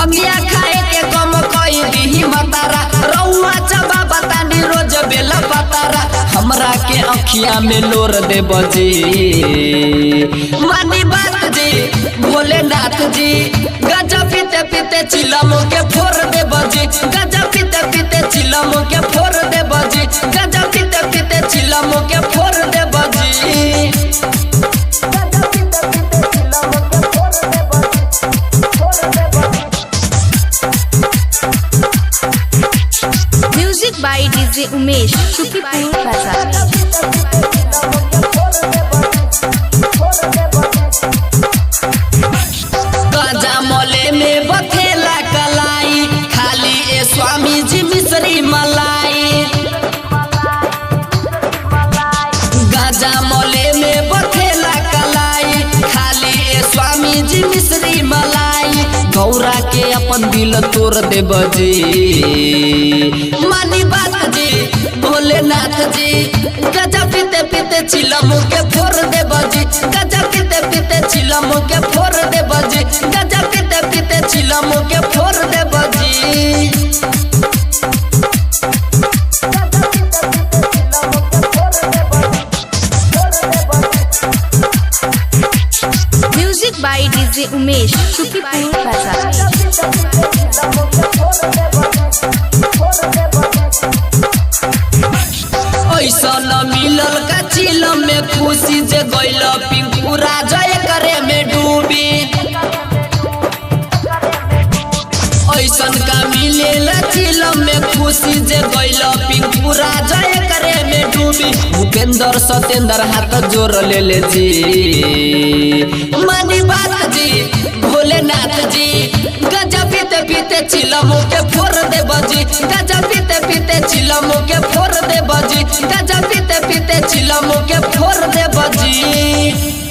भंगिया खाए के कम कई दी मतारा रउआ चबा बतानी रोज बेला पतारा हमरा के अखिया में लोर दे बजी मानी बात जी भोलेनाथ जी गजा पीते पीते चिलम के फोड़ दे बजी गजा पीते पीते चिलम के फोड़ दे बजी गजा पीते पीते चिलम के फोड़ दे बजी music by DJ Umesh Shukipur बाजार। गजा मोले में बथेला कलाई खाली ए स्वामी जी मिश्री मलाई गजा मोले में बथेला कलाई खाली ए स्वामी जी मिश्री मलाई गौरा के अपन दिल तोड़ दे बजी मानी बात जी भोलेनाथ जी गजा पीते पीते चिलम के फोड़ दे बजी गजा पीते पीते चिलम के फोड़ दे बजी गजा पीते पीते चिलम के फोड़ दे बजी music by DJ Umesh Shukipur बाजार। ऐसा न मिलल का चिलम में खुशी जे गइल पिंकू राजा करे में डूबी ऐसन का मिलेला चिलम में खुशी जे गइल पिंकू राजा करे में डूबी भूपेंद्र सतेंद्र हाथ जोड़ ले जी मानी बात जी भोलेनाथ जी गजा पीते पीते चिलम के फोड़ दे बजी गजा पीते पीते चिलम के फोड़ दे बजी गजा पीते पीते चिलम के फोड़ दे बजी।